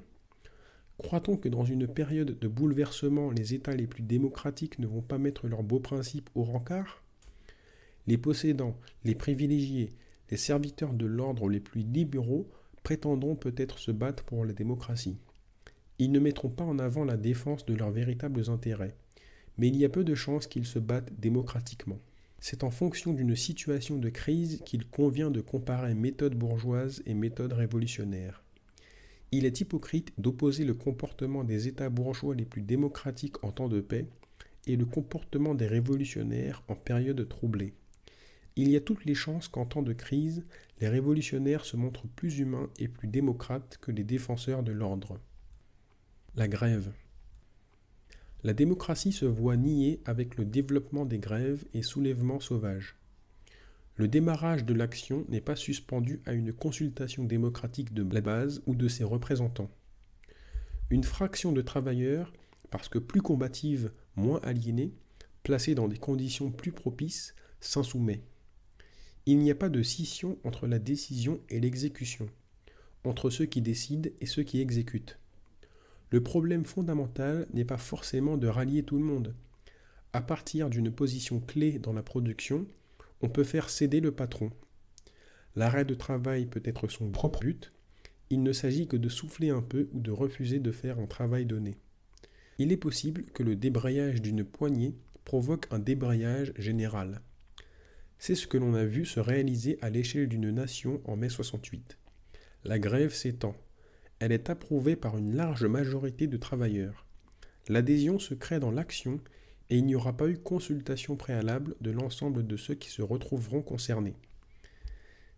Croit-on que dans une période de bouleversement, les États les plus démocratiques ne vont pas mettre leurs beaux principes au rencard? Les possédants, les privilégiés, les serviteurs de l'ordre les plus libéraux prétendront peut-être se battre pour la démocratie. Ils ne mettront pas en avant la défense de leurs véritables intérêts, mais il y a peu de chances qu'ils se battent démocratiquement. C'est en fonction d'une situation de crise qu'il convient de comparer méthode bourgeoise et méthode révolutionnaire. Il est hypocrite d'opposer le comportement des États bourgeois les plus démocratiques en temps de paix et le comportement des révolutionnaires en période troublée. Il y a toutes les chances qu'en temps de crise, les révolutionnaires se montrent plus humains et plus démocrates que les défenseurs de l'ordre. La grève. La démocratie se voit niée avec le développement des grèves et soulèvements sauvages. Le démarrage de l'action n'est pas suspendu à une consultation démocratique de la base ou de ses représentants. Une fraction de travailleurs, parce que plus combative, moins aliénée, placée dans des conditions plus propices, s'en soumet. Il n'y a pas de scission entre la décision et l'exécution, entre ceux qui décident et ceux qui exécutent. Le problème fondamental n'est pas forcément de rallier tout le monde. À partir d'une position clé dans la production, on peut faire céder le patron. L'arrêt de travail peut être son propre but. Il ne s'agit que de souffler un peu ou de refuser de faire un travail donné. Il est possible que le débrayage d'une poignée provoque un débrayage général. C'est ce que l'on a vu se réaliser à l'échelle d'une nation en mai 68. La grève s'étend. Elle est approuvée par une large majorité de travailleurs. L'adhésion se crée dans l'action et il n'y aura pas eu consultation préalable de l'ensemble de ceux qui se retrouveront concernés.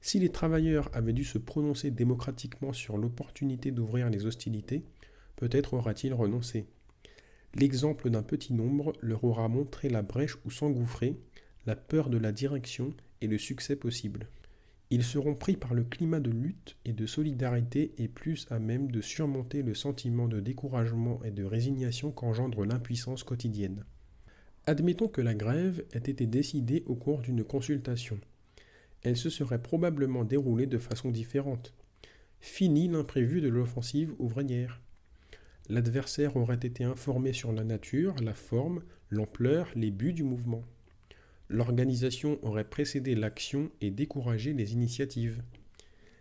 Si les travailleurs avaient dû se prononcer démocratiquement sur l'opportunité d'ouvrir les hostilités, peut-être aura-t-il renoncé. L'exemple d'un petit nombre leur aura montré la brèche où s'engouffrer, la peur de la direction et le succès possible. Ils seront pris par le climat de lutte et de solidarité et plus à même de surmonter le sentiment de découragement et de résignation qu'engendre l'impuissance quotidienne. Admettons que la grève ait été décidée au cours d'une consultation. Elle se serait probablement déroulée de façon différente. Fini l'imprévu de l'offensive ouvrière. L'adversaire aurait été informé sur la nature, la forme, l'ampleur, les buts du mouvement. L'organisation aurait précédé l'action et découragé les initiatives.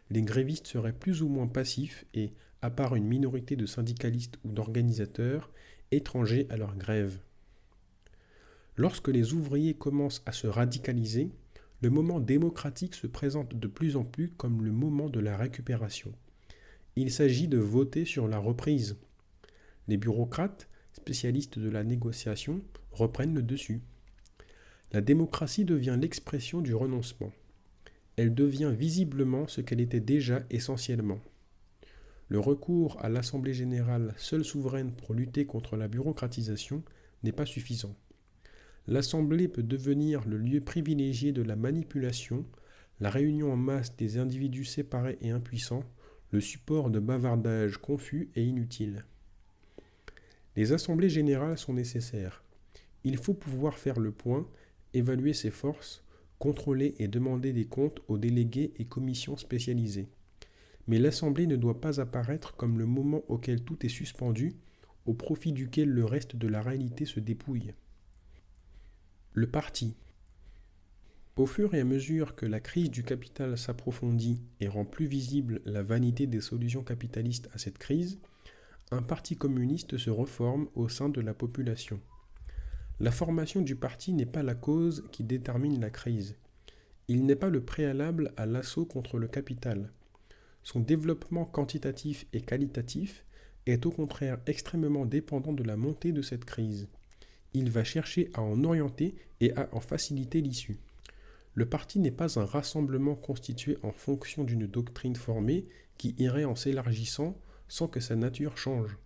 Les grévistes seraient plus ou moins passifs et, à part une minorité de syndicalistes ou d'organisateurs, étrangers à leur grève. Lorsque les ouvriers commencent à se radicaliser, le moment démocratique se présente de plus en plus comme le moment de la récupération. Il s'agit de voter sur la reprise. Les bureaucrates, spécialistes de la négociation, reprennent le dessus. La démocratie devient l'expression du renoncement. Elle devient visiblement ce qu'elle était déjà essentiellement. Le recours à l'Assemblée générale, seule souveraine pour lutter contre la bureaucratisation, n'est pas suffisant. L'Assemblée peut devenir le lieu privilégié de la manipulation, la réunion en masse des individus séparés et impuissants, le support de bavardages confus et inutiles. Les assemblées générales sont nécessaires. Il faut pouvoir faire le point, évaluer ses forces, contrôler et demander des comptes aux délégués et commissions spécialisées. Mais l'Assemblée ne doit pas apparaître comme le moment auquel tout est suspendu, au profit duquel le reste de la réalité se dépouille. Le parti. Au fur et à mesure que la crise du capital s'approfondit et rend plus visible la vanité des solutions capitalistes à cette crise, un parti communiste se reforme au sein de la population. La formation du parti n'est pas la cause qui détermine la crise. Il n'est pas le préalable à l'assaut contre le capital. Son développement quantitatif et qualitatif est au contraire extrêmement dépendant de la montée de cette crise. Il va chercher à en orienter et à en faciliter l'issue. Le parti n'est pas un rassemblement constitué en fonction d'une doctrine formée qui irait en s'élargissant sans que sa nature change.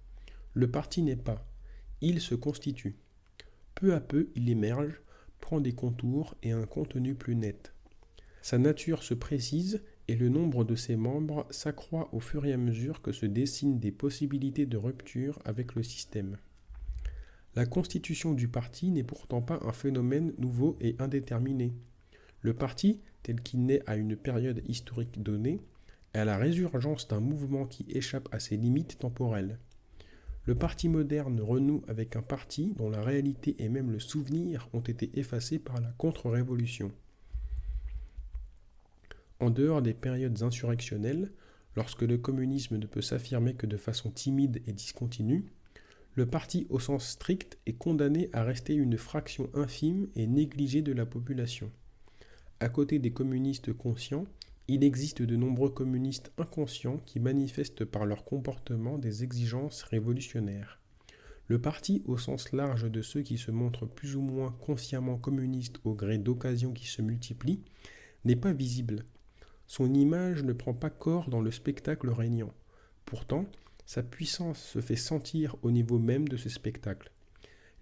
Le parti n'est pas. Il se constitue. Peu à peu, il émerge, prend des contours et un contenu plus net. Sa nature se précise et le nombre de ses membres s'accroît au fur et à mesure que se dessinent des possibilités de rupture avec le système. La constitution du parti n'est pourtant pas un phénomène nouveau et indéterminé. Le parti, tel qu'il naît à une période historique donnée, est la résurgence d'un mouvement qui échappe à ses limites temporelles. Le parti moderne renoue avec un parti dont la réalité et même le souvenir ont été effacés par la contre-révolution. En dehors des périodes insurrectionnelles, lorsque le communisme ne peut s'affirmer que de façon timide et discontinue, le parti au sens strict est condamné à rester une fraction infime et négligée de la population. À côté des communistes conscients, il existe de nombreux communistes inconscients qui manifestent par leur comportement des exigences révolutionnaires. Le parti, au sens large de ceux qui se montrent plus ou moins consciemment communistes au gré d'occasions qui se multiplient, n'est pas visible. Son image ne prend pas corps dans le spectacle régnant. Pourtant, sa puissance se fait sentir au niveau même de ce spectacle.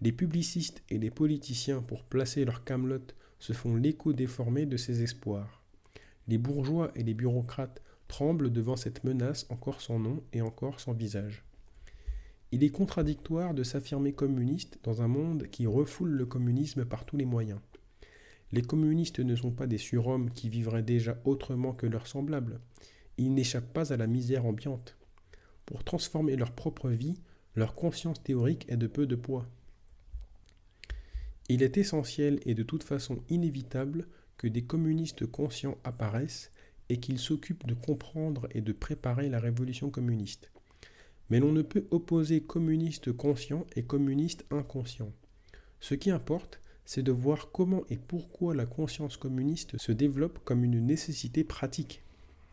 Les publicistes et les politiciens, pour placer leur camelote, se font l'écho déformé de ses espoirs. Les bourgeois et les bureaucrates tremblent devant cette menace encore sans nom et encore sans visage. Il est contradictoire de s'affirmer communiste dans un monde qui refoule le communisme par tous les moyens. Les communistes ne sont pas des surhommes qui vivraient déjà autrement que leurs semblables. Ils n'échappent pas à la misère ambiante. Pour transformer leur propre vie, leur conscience théorique est de peu de poids. Il est essentiel et de toute façon inévitable que des communistes conscients apparaissent et qu'ils s'occupent de comprendre et de préparer la révolution communiste. Mais l'on ne peut opposer communistes conscients et communistes inconscients. Ce qui importe, c'est de voir comment et pourquoi la conscience communiste se développe comme une nécessité pratique.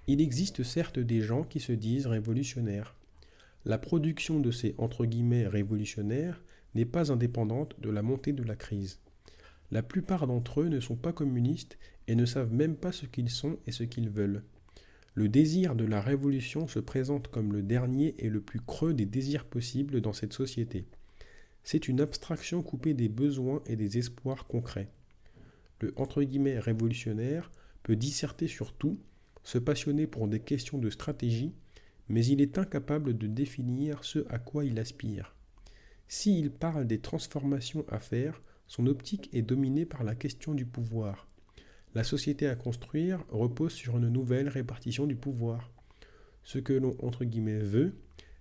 Il existe certes des gens qui se disent révolutionnaires. La production de ces « révolutionnaires » n'est pas indépendante de la montée de la crise. La plupart d'entre eux ne sont pas communistes et ne savent même pas ce qu'ils sont et ce qu'ils veulent. Le désir de la révolution se présente comme le dernier et le plus creux des désirs possibles dans cette société. C'est une abstraction coupée des besoins et des espoirs concrets. Le « révolutionnaire » peut disserter sur tout, se passionner pour des questions de stratégie, mais il est incapable de définir ce à quoi il aspire. S'il parle des transformations à faire, son optique est dominée par la question du pouvoir. La société à construire repose sur une nouvelle répartition du pouvoir. Ce que l'on « veut »,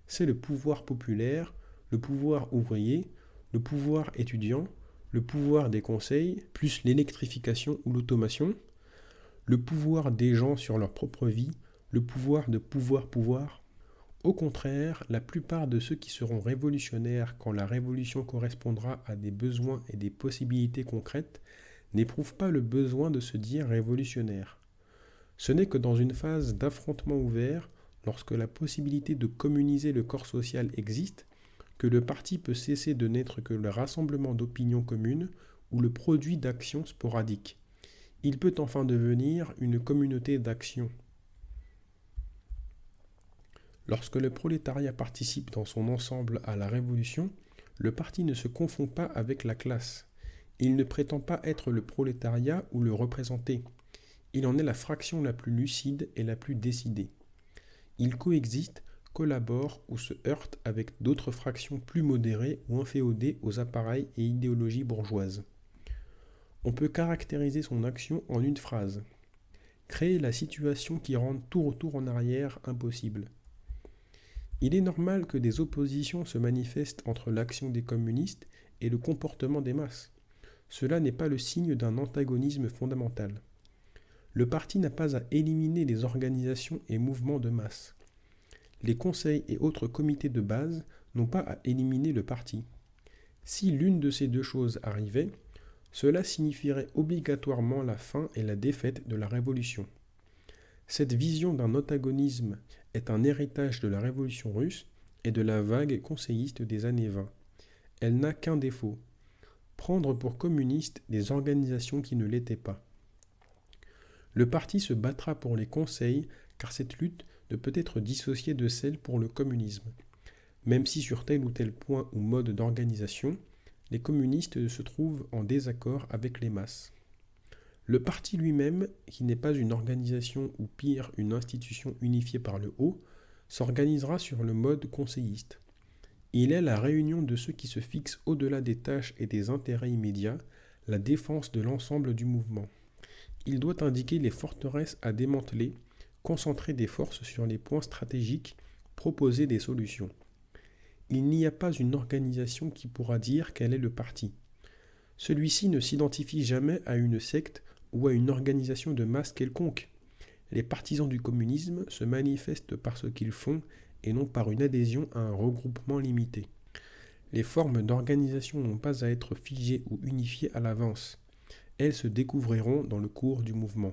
c'est le pouvoir populaire, le pouvoir ouvrier, le pouvoir étudiant, le pouvoir des conseils, plus l'électrification ou l'automation, le pouvoir des gens sur leur propre vie, le pouvoir de pouvoir. Au contraire, la plupart de ceux qui seront révolutionnaires quand la révolution correspondra à des besoins et des possibilités concrètes n'éprouvent pas le besoin de se dire révolutionnaires. Ce n'est que dans une phase d'affrontement ouvert, lorsque la possibilité de communiser le corps social existe, que le parti peut cesser de n'être que le rassemblement d'opinions communes ou le produit d'actions sporadiques. Il peut enfin devenir une communauté d'action. Lorsque le prolétariat participe dans son ensemble à la révolution, le parti ne se confond pas avec la classe. Il ne prétend pas être le prolétariat ou le représenter. Il en est la fraction la plus lucide et la plus décidée. Il coexiste, collabore ou se heurte avec d'autres fractions plus modérées ou inféodées aux appareils et idéologies bourgeoises. On peut caractériser son action en une phrase. Créer la situation qui rende tout retour en arrière impossible. Il est normal que des oppositions se manifestent entre l'action des communistes et le comportement des masses. Cela n'est pas le signe d'un antagonisme fondamental. Le parti n'a pas à éliminer les organisations et mouvements de masse. Les conseils et autres comités de base n'ont pas à éliminer le parti. Si l'une de ces deux choses arrivait, cela signifierait obligatoirement la fin et la défaite de la révolution. Cette vision d'un antagonisme est un héritage de la révolution russe et de la vague conseilliste des années 20. Elle n'a qu'un défaut, prendre pour communistes des organisations qui ne l'étaient pas. Le parti se battra pour les conseils car cette lutte ne peut être dissociée de celle pour le communisme. Même si sur tel ou tel point ou mode d'organisation, les communistes se trouvent en désaccord avec les masses. Le parti lui-même, qui n'est pas une organisation ou pire une institution unifiée par le haut, s'organisera sur le mode conseilliste. Il est la réunion de ceux qui se fixent au-delà des tâches et des intérêts immédiats, la défense de l'ensemble du mouvement. Il doit indiquer les forteresses à démanteler, concentrer des forces sur les points stratégiques, proposer des solutions. Il n'y a pas une organisation qui pourra dire quel est le parti. Celui-ci ne s'identifie jamais à une secte ou à une organisation de masse quelconque. Les partisans du communisme se manifestent par ce qu'ils font et non par une adhésion à un regroupement limité. Les formes d'organisation n'ont pas à être figées ou unifiées à l'avance. Elles se découvriront dans le cours du mouvement.